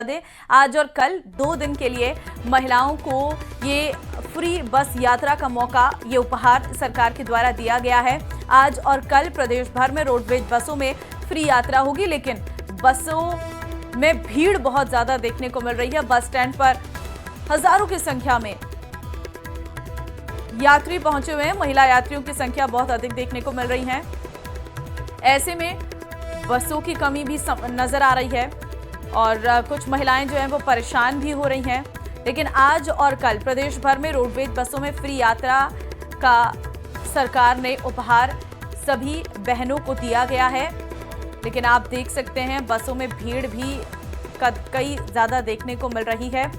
दें, आज और कल 2 दिन के लिए महिलाओं को ये फ्री बस यात्रा का मौका, ये उपहार सरकार के द्वारा दिया गया है। आज और कल प्रदेश भर में रोडवेज बसों में फ्री यात्रा होगी, लेकिन बसों में भीड़ बहुत ज्यादा देखने को मिल रही है। बस स्टैंड पर हजारों की संख्या में यात्री पहुंचे हुए हैं। महिला यात्रियों की संख्या बहुत अधिक देखने को मिल रही है। ऐसे में बसों की कमी भी नजर आ रही है और कुछ महिलाएं जो हैं वो परेशान भी हो रही हैं। लेकिन आज और कल प्रदेश भर में रोडवेज बसों में फ्री यात्रा का सरकार ने उपहार सभी बहनों को दिया गया है। लेकिन आप देख सकते हैं बसों में भीड़ भी कई ज्यादा देखने को मिल रही है।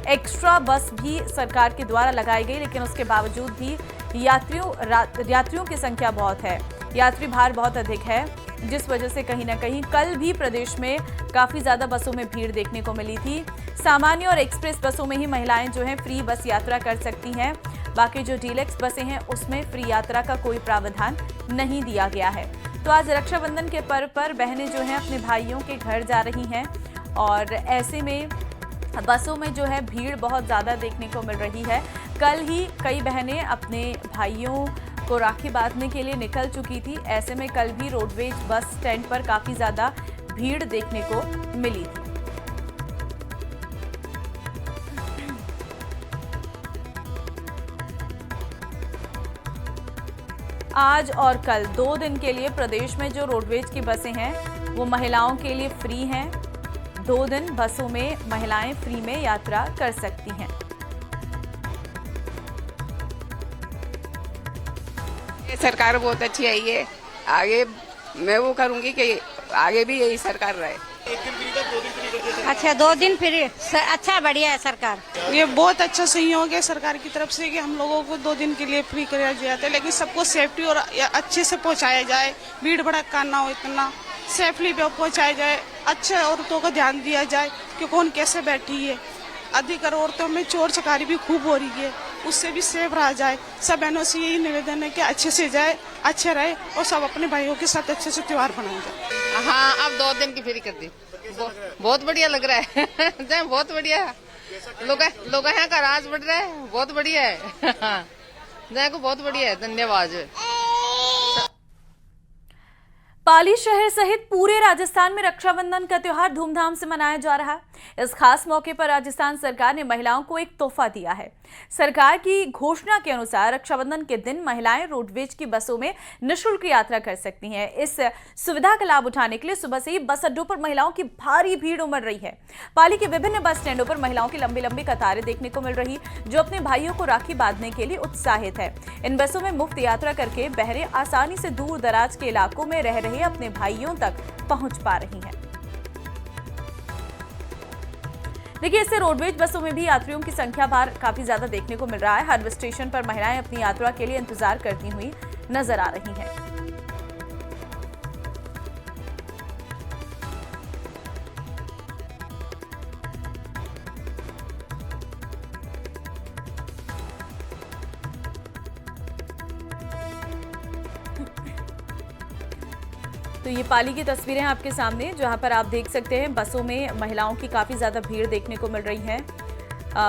एक्स्ट्रा बस भी सरकार के द्वारा लगाई गई, लेकिन उसके बावजूद भी यात्रियों की संख्या बहुत है, यात्री भार बहुत अधिक है, जिस वजह से कहीं ना कहीं कल भी प्रदेश में काफी ज्यादा बसों में भीड़ देखने को मिली थी। सामान्य और एक्सप्रेस बसों में ही महिलाएं जो हैं फ्री बस यात्रा कर सकती हैं। बाकी जो डीलक्स बसें हैं उसमें फ्री यात्रा का कोई प्रावधान नहीं दिया गया है। तो आज रक्षाबंधन के पर्व पर बहनें जो हैं अपने भाइयों के घर जा रही हैं और ऐसे में बसों में जो है भीड़ बहुत ज़्यादा देखने को मिल रही है। कल ही कई बहनें अपने भाइयों को राखी बांधने के लिए निकल चुकी थी। ऐसे में कल भी रोडवेज बस स्टैंड पर काफ़ी ज़्यादा भीड़ देखने को मिली थी। आज और कल 2 दिन के लिए प्रदेश में जो रोडवेज की बसें हैं वो महिलाओं के लिए फ्री हैं। 2 दिन बसों में महिलाएं फ्री में यात्रा कर सकती हैं। ये सरकार बहुत अच्छी है। ये आगे मैं वो करूंगी कि आगे भी यही सरकार रहे। 1 दिन फ्री था, 2 दिन फ्री कर दिया। अच्छा 2 दिन फ्री, अच्छा बढ़िया है सरकार। ये बहुत अच्छा सहयोग है सरकार की तरफ से कि हम लोगों को 2 दिन के लिए फ्री कराया जाता है, लेकिन सबको सेफ्टी और अच्छे से पहुंचाया जाए, भीड़ भड़का ना हो, इतना सेफली पहुंचाया जाए, अच्छे औरतों को ध्यान दिया जाए कि कौन कैसे बैठी है। अधिकतर औरतों में चोर चकारी भी खूब हो रही है, उससे भी सेफ रहा जाए। सब बहनों से यही निवेदन है कि अच्छे से जाए, अच्छे रहे और सब अपने भाइयों के साथ अच्छे से त्योहार मनाए जाए। हाँ, अब 2 दिन की फ्री कर दी। बहुत बढ़िया लग रहा है। बहुत बढ़िया लोग यहाँ का राज बढ़ रहा है, बहुत बढ़िया है। को बहुत बढ़िया है, धन्यवाद। पाली शहर सहित पूरे राजस्थान में रक्षाबंधन का त्योहार धूमधाम से मनाया जा रहा है। इस खास मौके पर राजस्थान सरकार ने महिलाओं को एक तोहफा दिया है। सरकार की घोषणा के अनुसार रक्षाबंधन के दिन महिलाएं रोडवेज की बसों में निःशुल्क यात्रा कर सकती हैं। इस सुविधा का लाभ उठाने के लिए सुबह से ही बस अड्डों पर महिलाओं की भारी भीड़ उमड़ रही है। पाली के विभिन्न बस स्टैंडों पर महिलाओं की लंबी लंबी कतारें देखने को मिल रही, जो अपने भाइयों को राखी बांधने के लिए उत्साहित है। इन बसों में मुफ्त यात्रा करके बहरें आसानी से दूर दराज के इलाकों में रह रहे अपने भाइयों तक पहुंच पा रही हैं। देखिए, इससे रोडवेज बसों में भी यात्रियों की संख्या भार काफी ज्यादा देखने को मिल रहा है। हर स्टेशन पर महिलाएं अपनी यात्रा के लिए इंतजार करती हुई नजर आ रही हैं। तो ये पाली की तस्वीरें हैं आपके सामने, जहां पर आप देख सकते हैं बसों में महिलाओं की काफ़ी ज़्यादा भीड़ देखने को मिल रही है।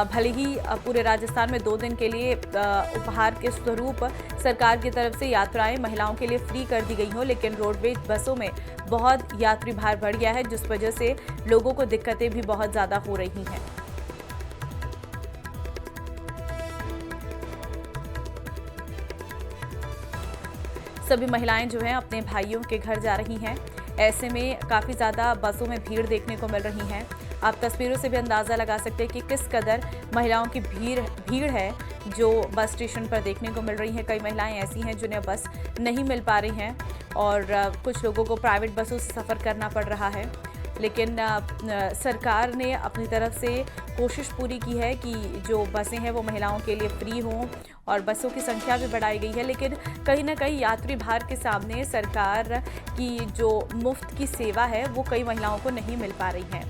भले ही पूरे राजस्थान में 2 दिन के लिए उपहार के स्वरूप सरकार की तरफ से यात्राएं महिलाओं के लिए फ्री कर दी गई हों, लेकिन रोडवेज बसों में बहुत यात्री भार बढ़ गया है, जिस वजह से लोगों को दिक्कतें भी बहुत ज़्यादा हो रही हैं। सभी महिलाएं जो हैं अपने भाइयों के घर जा रही हैं। ऐसे में काफ़ी ज़्यादा बसों में भीड़ देखने को मिल रही है। आप तस्वीरों से भी अंदाज़ा लगा सकते हैं कि किस कदर महिलाओं की भीड़ है जो बस स्टेशन पर देखने को मिल रही है। कई महिलाएं ऐसी हैं जिन्हें बस नहीं मिल पा रही हैं और कुछ लोगों को प्राइवेट बसों से सफ़र करना पड़ रहा है। लेकिन सरकार ने अपनी तरफ से कोशिश पूरी की है कि जो बसें हैं वो महिलाओं के लिए फ्री हों और बसों की संख्या भी बढ़ाई गई है। लेकिन कहीं ना कहीं यात्री भार के सामने सरकार की जो मुफ्त की सेवा है वो कई महिलाओं को नहीं मिल पा रही है।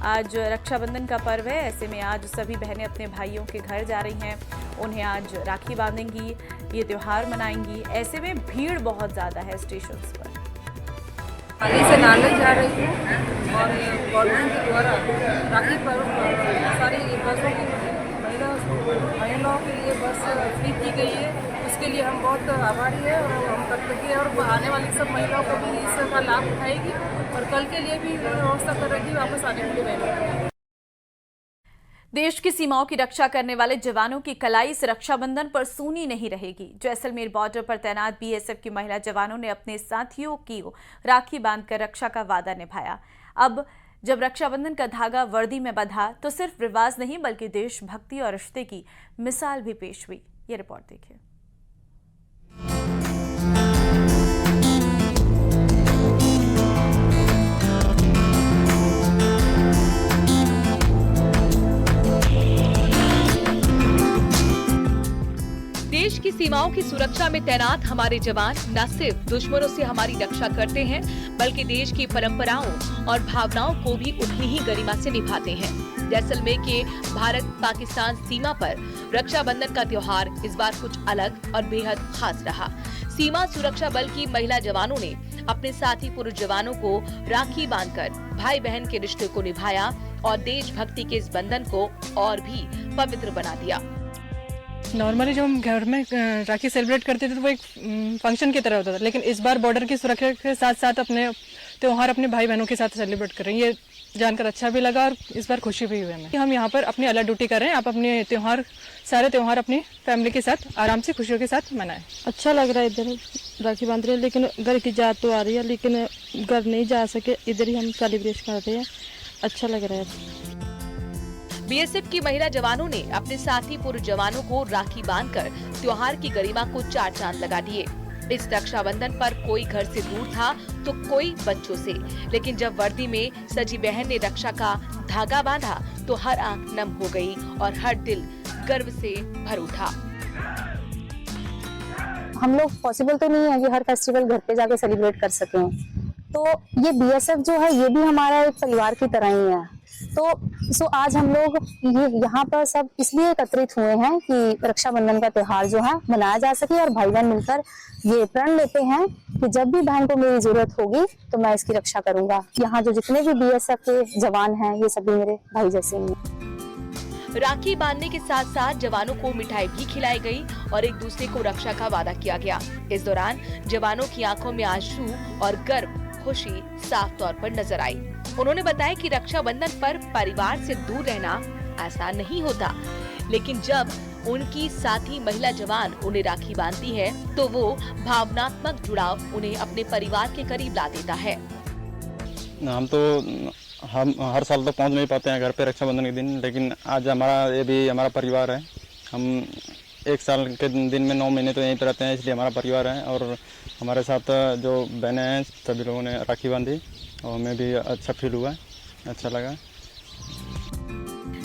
आज रक्षाबंधन का पर्व है, ऐसे में आज सभी बहनें अपने भाइयों के घर जा रही हैं, उन्हें आज राखी बांधेंगी, ये त्यौहार मनाएंगी। ऐसे में भीड़ बहुत ज़्यादा है स्टेशन पर। पाली से नानक जा रही हूँ और गवर्नमेंट के द्वारा राखी पर्व पर सारी बसों की महिलाओं के लिए बस फ्री की गई है। उसके लिए हम बहुत आभारी हैं और हम कृतज्ञ हैं और आने वाली सब महिलाओं को भी इसका लाभ उठाएगी और कल के लिए भी व्यवस्था कर रही वापस आने के लिए। देश की सीमाओं की रक्षा करने वाले जवानों की कलाई इस रक्षाबंधन पर सूनी नहीं रहेगी। जैसलमेर बॉर्डर पर तैनात बीएसएफ की महिला जवानों ने अपने साथियों की राखी बांधकर रक्षा का वादा निभाया। अब जब रक्षाबंधन का धागा वर्दी में बंधा तो सिर्फ रिवाज नहीं बल्कि देशभक्ति और रिश्ते की मिसाल भी पेश हुई। ये रिपोर्ट देखिए। देश की सीमाओं की सुरक्षा में तैनात हमारे जवान न सिर्फ दुश्मनों से हमारी रक्षा करते हैं बल्कि देश की परंपराओं और भावनाओं को भी उतनी ही गरिमा से निभाते हैं। जैसलमेर के भारत पाकिस्तान सीमा पर रक्षाबंधन का त्योहार इस बार कुछ अलग और बेहद खास रहा। सीमा सुरक्षा बल की महिला जवानों ने अपने साथी पुरुष जवानों को राखी बांधकर भाई बहन के रिश्ते को निभाया और देशभक्ति के इस बंधन को और भी पवित्र बना दिया। नॉर्मली जो हम घर में राखी सेलिब्रेट करते थे तो वो एक फंक्शन की तरह होता था, लेकिन इस बार बॉर्डर की सुरक्षा के साथ साथ अपने त्योहार अपने भाई बहनों के साथ सेलिब्रेट कर रहे हैं। ये जानकर अच्छा भी लगा और इस बार खुशी भी हुई हमें। हम यहाँ पर अपनी अलग ड्यूटी कर रहे हैं। आप अपने त्योहार सारे त्योहार अपनी फैमिली के साथ आराम से खुशियों के साथ मनाएं। अच्छा लग रहा है इधर राखी बांध रहे हैं, लेकिन घर की याद तो आ रही है, लेकिन घर नहीं जा सके, इधर ही हम सेलिब्रेट कर रहे हैं। अच्छा लग रहा है। बीएसएफ की महिला जवानों ने अपने साथी पुरुष जवानों को राखी बांधकर त्योहार की गरिमा को चार चांद लगा दिए। इस रक्षाबंधन पर कोई घर से दूर था तो कोई बच्चों से, लेकिन जब वर्दी में सजी बहन ने रक्षा का धागा बांधा तो हर आंख नम हो गई और हर दिल गर्व से भर उठा। हम लोग पॉसिबल तो नहीं है कि हर फेस्टिवल घर पे जाके सेलिब्रेट कर सकें, तो ये बीएसएफ जो है ये भी हमारा एक परिवार की तरह ही है। तो आज हम लोग ये यहाँ पर सब इसलिए एकत्रित हुए हैं कि रक्षाबंधन का त्योहार जो है मनाया जा सके और भाई बहन मिलकर ये प्रण लेते हैं कि जब भी बहन को मेरी जरूरत होगी तो मैं इसकी रक्षा करूंगा। यहाँ जो जितने भी बीएसएफ के जवान हैं ये सभी मेरे भाई जैसे ही हैं। राखी बांधने के साथ साथ जवानों को मिठाई भी खिलाई गई और एक दूसरे को रक्षा का वादा किया गया। इस दौरान जवानों की आंखों में आंसू और गर्व खुशी साफ तौर पर नजर आई। उन्होंने बताया कि रक्षाबंधन पर परिवार से दूर रहना आसान नहीं होता, लेकिन जब उनकी साथी महिला जवान उन्हें राखी बांधती है तो वो भावनात्मक जुड़ाव उन्हें अपने परिवार के करीब ला देता है। हम हर साल तो पहुंच नहीं पाते हैं घर पे रक्षाबंधन के दिन, लेकिन आज ये भी हमारा परिवार है। हम एक साल के दिन में 9 महीने तो यहीं पर रहते हैं, इसलिए हमारा परिवार है। और हमारे साथ जो बहनें हैं सभी लोगों ने राखी बांधी और हमें भी अच्छा फील हुआ, अच्छा लगा।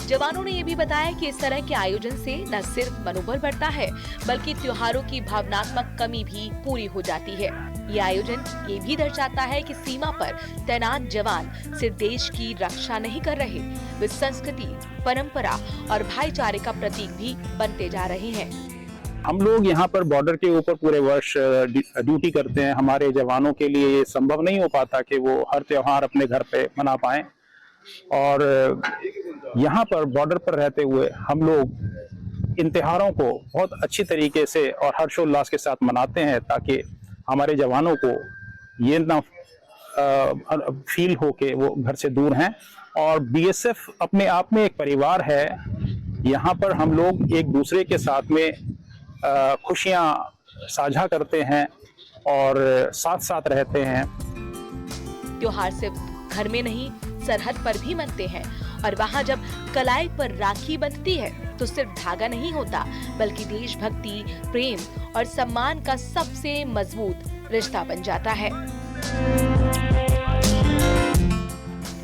जवानों ने ये भी बताया कि इस तरह के आयोजन से न सिर्फ मनोबल बढ़ता है बल्कि त्योहारों की भावनात्मक कमी भी पूरी हो जाती है। ये आयोजन ये भी दर्शाता है कि सीमा पर तैनात जवान सिर्फ देश की रक्षा नहीं कर रहे, वे संस्कृति, परंपरा और भाईचारे का प्रतीक भी बनते जा रहे हैं। हम लोग यहाँ पर बॉर्डर के ऊपर पूरे वर्ष ड्यूटी करते हैं। हमारे जवानों के लिए ये संभव नहीं हो पाता कि वो हर त्योहार अपने घर पे मना पाएं, और यहाँ पर बॉर्डर पर रहते हुए हम लोग इन त्योहारों को बहुत अच्छी तरीके से और हर्षोल्लास के साथ मनाते हैं, ताकि हमारे जवानों को ये ना फील हो कि वो घर से दूर हैं। और बीएसएफ अपने आप में एक परिवार है। यहाँ पर हम लोग एक दूसरे के साथ में खुशियाँ साझा करते हैं और साथ साथ रहते हैं। त्योहार सिर्फ घर में नहीं सरहद पर भी मनते हैं, और वहाँ जब कलाई पर राखी बंधती है तो सिर्फ धागा नहीं होता बल्कि देशभक्ति, प्रेम और सम्मान का सबसे मजबूत रिश्ता बन जाता है।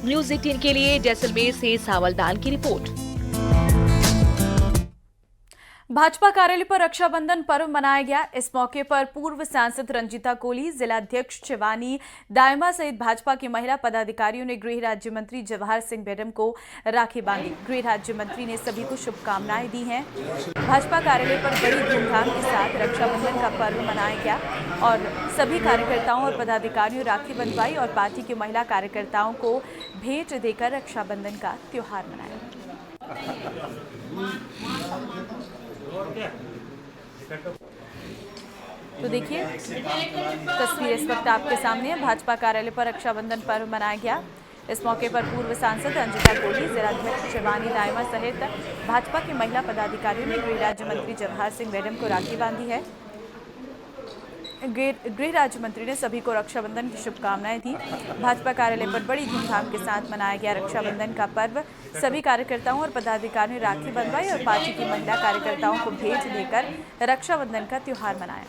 न्यूज़ 18 के लिए जैसलमेर से सावलदान की रिपोर्ट। भाजपा कार्यालय पर रक्षाबंधन पर्व मनाया गया। इस मौके पर पूर्व सांसद रंजीता कोली, जिलाध्यक्ष शिवानी दायमा सहित भाजपा की महिला पदाधिकारियों ने गृह राज्य मंत्री जवाहर सिंह बेडम को राखी बांधी। गृह राज्य मंत्री ने सभी को शुभकामनाएं दी हैं। भाजपा कार्यालय पर बड़ी धूमधाम के साथ रक्षाबंधन का पर्व मनाया गया और सभी कार्यकर्ताओं और पदाधिकारियों राखी बंधवाई और पार्टी की महिला कार्यकर्ताओं को भेंट देकर रक्षाबंधन का त्योहार मनाया। तो देखिए तस्वीर इस वक्त आपके सामने है। भाजपा कार्यालय पर रक्षाबंधन पर्व मनाया गया। इस मौके पर पूर्व सांसद रंजीता कोली, जिलाध्यक्ष शिवानी दायमा सहित भाजपा के महिला पदाधिकारियों ने गृह राज्य मंत्री जवाहर सिंह बेडम को राखी बांधी है। गृह राज्य मंत्री ने सभी को रक्षाबंधन की शुभकामनाएं दी। भाजपा कार्यालय पर बड़ी धूमधाम के साथ मनाया गया रक्षाबंधन का पर्व। सभी कार्यकर्ताओं और पदाधिकारियों ने राखी बंधवाई और पार्टी की महिला कार्यकर्ताओं को भेंट देकर रक्षाबंधन का त्योहार मनाया।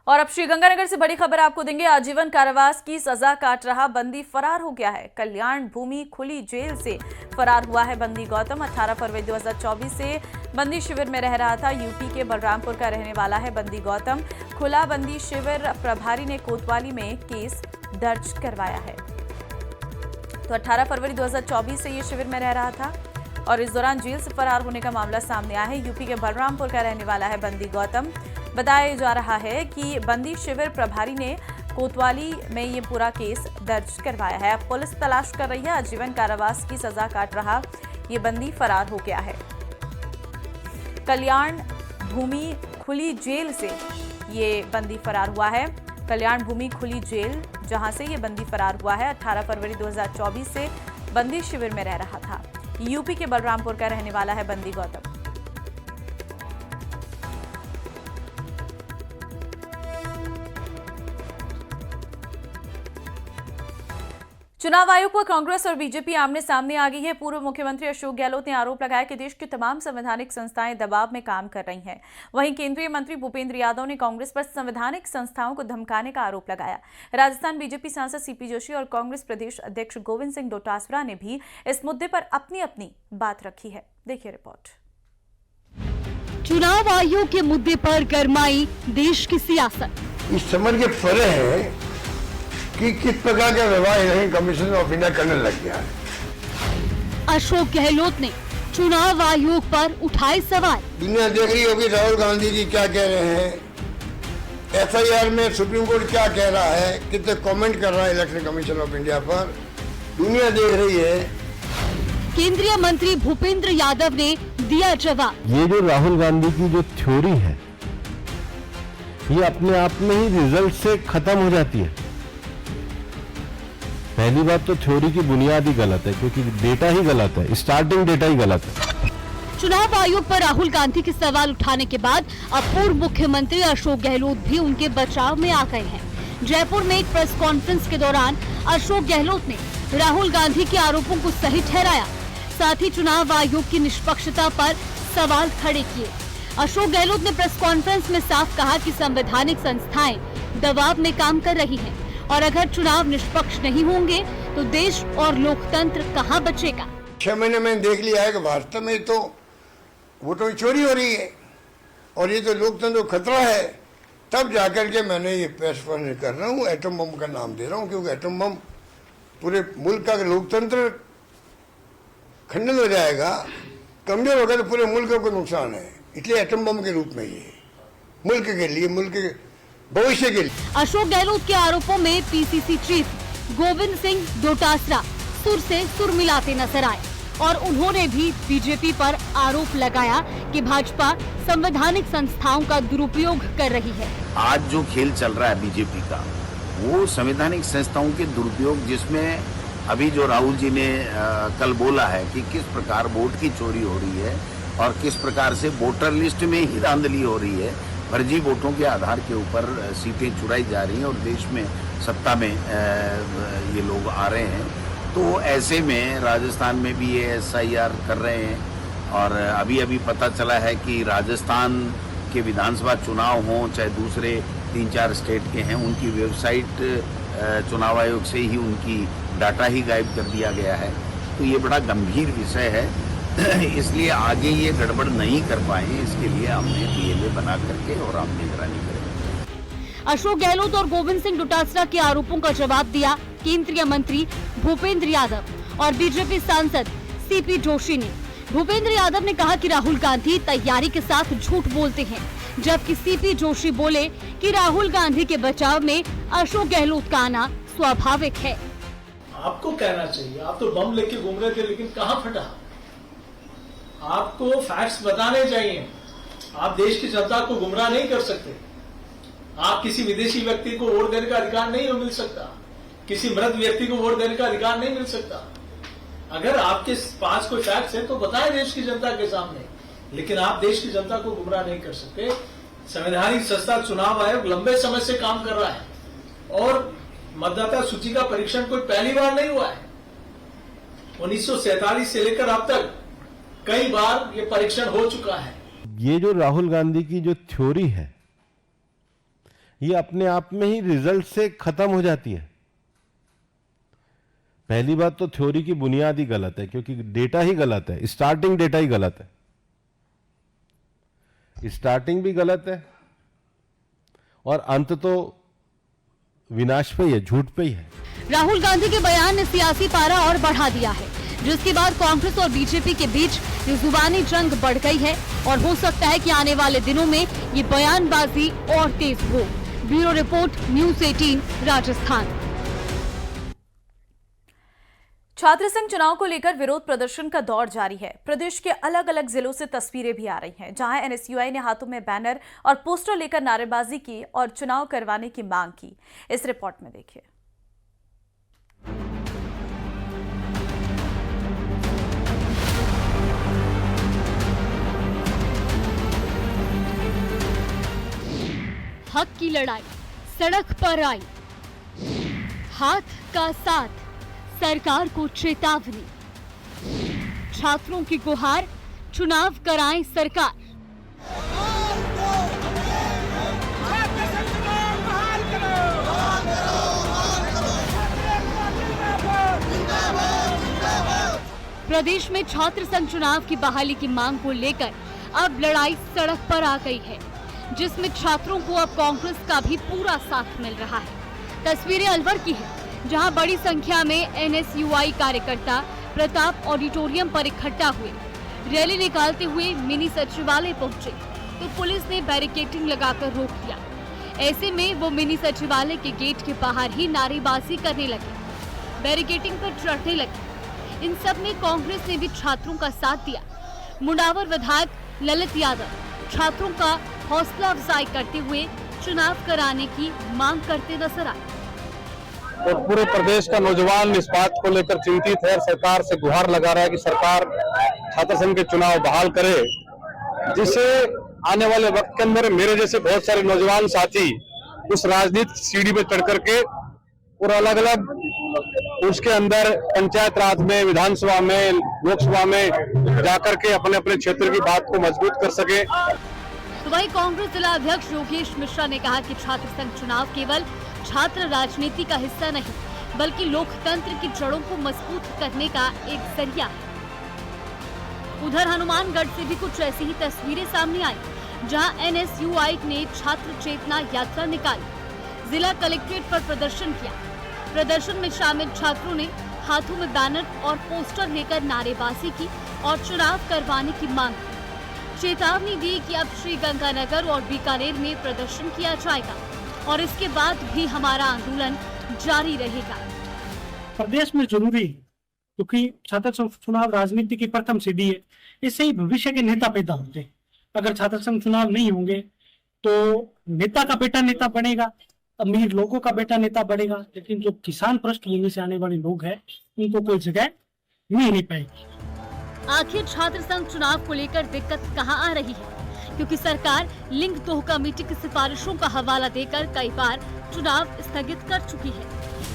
और अब श्रीगंगानगर से बड़ी खबर आपको देंगे। आजीवन कारावास की सजा काट रहा बंदी फरार हो गया है। कल्याण भूमि खुली जेल से फरार हुआ है बंदी गौतम। 18 फरवरी 2024 से बंदी शिविर में रह रहा था। यूपी के बलरामपुर का रहने वाला है बंदी गौतम। खुला बंदी शिविर प्रभारी ने कोतवाली में केस दर्ज करवाया है। तो 18 फरवरी 2024 से ये शिविर में रह रहा था और इस दौरान जेल से फरार होने का मामला सामने आया है। यूपी के बलरामपुर का रहने वाला है बंदी गौतम। बताया जा रहा है कि बंदी शिविर प्रभारी ने कोतवाली में ये पूरा केस दर्ज करवाया है। अब पुलिस तलाश कर रही है। आजीवन कारावास की सजा काट रहा ये बंदी फरार हो गया है। कल्याण भूमि खुली जेल से ये बंदी फरार हुआ है। कल्याण भूमि खुली जेल जहां से ये बंदी फरार हुआ है। 18 फरवरी 2024 से बंदी शिविर में रह रहा था। यूपी के बलरामपुर का रहने वाला है बंदी गौतम। चुनाव आयोग पर कांग्रेस और बीजेपी आमने सामने आ गई है। पूर्व मुख्यमंत्री अशोक गहलोत ने आरोप लगाया कि देश की तमाम संवैधानिक संस्थाएं दबाव में काम कर रही हैं। वहीं केंद्रीय मंत्री भूपेंद्र यादव ने कांग्रेस पर संवैधानिक संस्थाओं को धमकाने का आरोप लगाया। राजस्थान बीजेपी सांसद सीपी जोशी और कांग्रेस प्रदेश अध्यक्ष गोविंद सिंह डोटासरा ने भी इस मुद्दे पर अपनी अपनी बात रखी है। देखिए रिपोर्ट। चुनाव आयोग के मुद्दे पर गरमाई देश की सियासत। इस समझ के परे है कि किस प्रकार का व्यवहार इलेक्शन कमीशन ऑफ इंडिया करने लग गया है। अशोक गहलोत ने चुनाव आयोग पर उठाए सवाल। दुनिया देख रही होगी राहुल गांधी जी क्या कह रहे हैं, FIR में सुप्रीम कोर्ट क्या कह रहा है, कितने कमेंट कर रहा है इलेक्शन कमीशन ऑफ इंडिया पर, दुनिया देख रही है। केंद्रीय मंत्री भूपेंद्र यादव ने दिया जवाब। ये जो राहुल गांधी की जो थ्योरी है ये अपने आप में ही रिजल्ट से खत्म हो जाती है। पहली बात तो थ्योरी की बुनियाद ही गलत है क्योंकि डेटा ही गलत है, स्टार्टिंग डेटा ही गलत है। चुनाव आयोग पर राहुल गांधी के सवाल उठाने के बाद अब पूर्व मुख्यमंत्री अशोक गहलोत भी उनके बचाव में आ गए हैं। जयपुर में एक प्रेस कॉन्फ्रेंस के दौरान अशोक गहलोत ने राहुल गांधी के आरोपों को सही ठहराया, साथ ही चुनाव आयोग की निष्पक्षता पर सवाल खड़े किए। अशोक गहलोत ने प्रेस कॉन्फ्रेंस में साफ कहा कि संवैधानिक संस्थाएं दबाव में काम कर रही हैं और अगर चुनाव निष्पक्ष नहीं होंगे तो देश और लोकतंत्र कहां बचेगा। 6 महीने में देख लिया है कि वास्तव में तो वोटों की चोरी हो रही है और ये तो लोकतंत्र को खतरा है। तब जाकर के मैंने ये प्रेस कॉन्फ्रेंस कर रहा हूँ, एटम बम का नाम दे रहा हूँ क्योंकि एटम बम पूरे मुल्क का लोकतंत्र खंडन हो जाएगा, कमजोर होगा तो पूरे मुल्क को नुकसान है। इसलिए एटम बम के रूप में ये मुल्क के लिए, मुल्क के भविष्य के लिए। अशोक गहलोत के आरोपों में PCC चीफ गोविंद सिंह डोटासरा सुर से सुर मिलाते नजर आए और उन्होंने भी बीजेपी पर आरोप लगाया कि भाजपा संवैधानिक संस्थाओं का दुरुपयोग कर रही है। आज जो खेल चल रहा है बीजेपी का वो संवैधानिक संस्थाओं के दुरुपयोग, जिसमें अभी जो राहुल जी ने कल बोला है कि किस प्रकार वोट की चोरी हो रही है और किस प्रकार से वोटर लिस्ट में ही धांधली हो रही है, फर्जी वोटों के आधार के ऊपर सीटें चुराई जा रही हैं और देश में सत्ता में ये लोग आ रहे हैं। तो ऐसे में राजस्थान में भी ये SIR कर रहे हैं और अभी अभी पता चला है कि राजस्थान के विधानसभा चुनाव हों चाहे दूसरे 3-4 स्टेट के हैं, उनकी वेबसाइट चुनाव आयोग से ही उनकी डाटा ही गायब कर दिया गया है। तो ये बड़ा गंभीर विषय है इसलिए आगे ये गड़बड़ नहीं कर पाए, इसके लिए हमने डीएलए बना करके और हम निगरानी करेंगे। अशोक गहलोत और गोविंद सिंह डोटासरा के आरोपों का जवाब दिया केंद्रीय मंत्री भूपेंद्र यादव और बीजेपी सांसद सीपी जोशी ने। भूपेंद्र यादव ने कहा कि राहुल गांधी तैयारी के साथ झूठ बोलते हैं, जबकि सीपी जोशी बोले कि राहुल गांधी के बचाव में अशोक गहलोत का आना स्वाभाविक है। आपको कहना चाहिए, आप तो बम लेके घूम रहे थे, लेकिन कहाँ फटा? आपको फैक्ट्स बताने चाहिए। आप देश की जनता को गुमराह नहीं कर सकते। आप किसी विदेशी व्यक्ति को वोट देने का अधिकार नहीं मिल सकता, किसी मृत व्यक्ति को वोट देने का अधिकार नहीं मिल सकता। अगर आपके पास कोई फैक्ट्स है तो बताएं देश की जनता के सामने, लेकिन आप देश की जनता को गुमराह नहीं कर सकते। संवैधानिक संस्था चुनाव आयोग लंबे समय से काम कर रहा है और मतदाता सूची का परीक्षण कोई पहली बार नहीं हुआ है। 1947 से लेकर अब तक कई बार ये परीक्षण हो चुका है। ये जो राहुल गांधी की जो थ्योरी है, ये अपने आप में ही रिजल्ट से खत्म हो जाती है। पहली बात तो थ्योरी की बुनियाद ही गलत है, क्योंकि डेटा ही गलत है, स्टार्टिंग डेटा ही गलत है, स्टार्टिंग भी गलत है और अंत तो विनाश पे ही है, झूठ पे ही है। राहुल गांधी के बयान ने सियासी पारा और बढ़ा दिया है, जिसके बाद कांग्रेस और बीजेपी के बीच ये जुबानी जंग बढ़ गई है और हो सकता है कि आने वाले दिनों में ये बयानबाजी और तेज हो। Bureau report, news 18 Rajasthan. छात्र संघ चुनाव को लेकर विरोध प्रदर्शन का दौर जारी है। प्रदेश के अलग अलग जिलों से तस्वीरें भी आ रही हैं, जहां एनएसयूआई ने हाथों में बैनर और पोस्टर लेकर नारेबाजी की और चुनाव करवाने की मांग की। इस रिपोर्ट में देखिए। हक की लड़ाई सड़क पर आई, हाथ का साथ, सरकार को चेतावनी, छात्रों की गुहार, चुनाव कराएं सरकार। प्रदेश में छात्र संघ चुनाव की बहाली की मांग को लेकर अब लड़ाई सड़क पर आ गई है, जिसमें छात्रों को अब कांग्रेस का भी पूरा साथ मिल रहा है। तस्वीरें अलवर की है, जहां बड़ी संख्या में एनएसयूआई कार्यकर्ता प्रताप ऑडिटोरियम पर इकट्ठा हुए। रैली निकालते हुए मिनी सचिवालय पहुंचे तो पुलिस ने बैरिकेडिंग लगाकर रोक दिया। ऐसे में वो मिनी सचिवालय के गेट के बाहर ही नारेबाजी करने लगे, बैरिकेडिंग पर चढ़ने लगे। इन सब में कांग्रेस ने भी छात्रों का साथ दिया। मुंडावर विधायक ललित यादव छात्रों का हौसला अफजाई करते हुए चुनाव कराने की मांग करते नजर आए। और पूरे प्रदेश का नौजवान इस बात को लेकर चिंतित है, सरकार से गुहार लगा रहा है कि सरकार छात्र संघ के चुनाव बहाल करे, जिससे आने वाले वक्त के अंदर मेरे जैसे बहुत सारे नौजवान साथी उस राजनीतिक सीढ़ी पे चढ़ करके और अलग अलग उसके अंदर पंचायत राज में, विधानसभा में, लोकसभा में जाकर के अपने अपने क्षेत्र की बात को मजबूत कर सके। तो वहीं कांग्रेस जिला अध्यक्ष योगेश मिश्रा ने कहा कि छात्र संघ चुनाव केवल छात्र राजनीति का हिस्सा नहीं, बल्कि लोकतंत्र की जड़ों को मजबूत करने का एक जरिया है। उधर हनुमानगढ़ से भी कुछ ऐसी ही तस्वीरें सामने आई, जहां एनएसयूआई ने छात्र चेतना यात्रा निकाली, जिला कलेक्ट्रेट पर प्रदर्शन किया। प्रदर्शन में शामिल छात्रों ने हाथों में बैनर और पोस्टर लेकर नारेबाजी की और चुनाव करवाने की मांग की। चेतावनी दी कि अब श्री गंगानगर और बीकानेर में प्रदर्शन किया जाएगा और इसके बाद भी हमारा आंदोलन जारी रहेगा। प्रदेश में जरूरी है, क्योंकि छात्र संघ चुनाव राजनीति की प्रथम सीढ़ी है। इससे ही भविष्य के नेता पैदा होते हैं। अगर छात्र संघ चुनाव नहीं होंगे तो नेता का बेटा नेता बनेगा, अमीर लोगों का बेटा नेता बनेगा, लेकिन जो किसान पृष्ठभूमि से आने वाले लोग हैं उनको कोई जगह मिल नहीं पाएगी। आखिर छात्र संघ चुनाव को लेकर दिक्कत कहां आ रही है? क्योंकि सरकार लिंग तोह कमेटी की सिफारिशों का हवाला देकर कई बार चुनाव स्थगित कर चुकी है।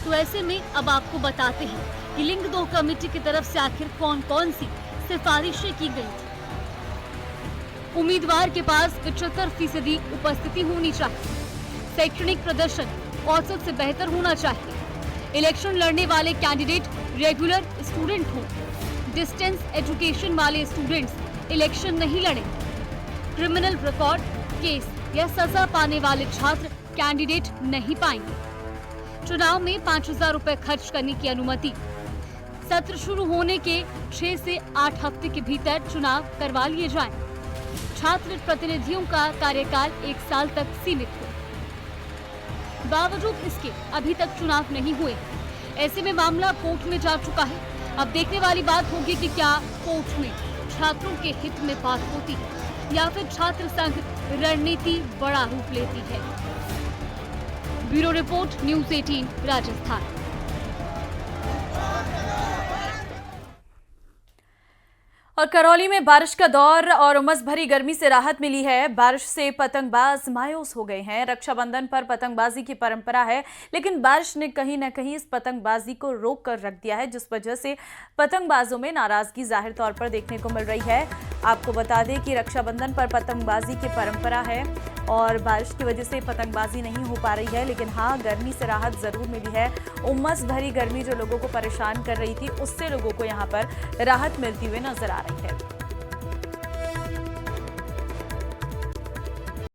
तो ऐसे में अब आपको बताते हैं कि लिंग तोह कमेटी की तरफ से आखिर कौन कौन सी सिफारिशें की गई थी। उम्मीदवार के पास 75% उपस्थिति होनी चाहिए, शैक्षणिक प्रदर्शन औसत से बेहतर होना चाहिए, इलेक्शन लड़ने वाले कैंडिडेट रेगुलर स्टूडेंट हो, डिस्टेंस एजुकेशन वाले स्टूडेंट्स इलेक्शन नहीं लड़ेंगे। क्रिमिनल रिकॉर्ड, केस या सजा पाने वाले छात्र कैंडिडेट नहीं पाएंगे। चुनाव में 5,000 रुपए खर्च करने की अनुमति। सत्र शुरू होने के 6 से 8 हफ्ते के भीतर चुनाव करवा लिए जाएं। छात्र प्रतिनिधियों का कार्यकाल 1 साल तक सीमित हो। बावजूद इसके अभी तक चुनाव नहीं हुए। ऐसे में मामला कोर्ट में जा चुका है। अब देखने वाली बात होगी कि क्या कोर्ट में छात्रों के हित में बात होती है या फिर छात्र संघ रणनीति बड़ा रूप लेती है। Bureau report, news 18 Rajasthan. और करौली में बारिश का दौर और उमस भरी गर्मी से राहत मिली है। बारिश से पतंगबाज मायूस हो गए हैं। रक्षाबंधन पर पतंगबाजी की परंपरा है, लेकिन बारिश ने कहीं न कहीं इस पतंगबाजी को रोक कर रख दिया है, जिस वजह से पतंगबाजों में नाराजगी जाहिर तौर पर देखने को मिल रही है। आपको बता दें कि रक्षाबंधन पर पतंगबाजी की परंपरा है और बारिश की वजह से पतंगबाजी नहीं हो पा रही है, लेकिन हाँ, गर्मी से राहत जरूर मिली है। उमस भरी गर्मी जो लोगों को परेशान कर रही थी, उससे लोगों को यहाँ पर राहत मिलती हुई नजर आ रही है।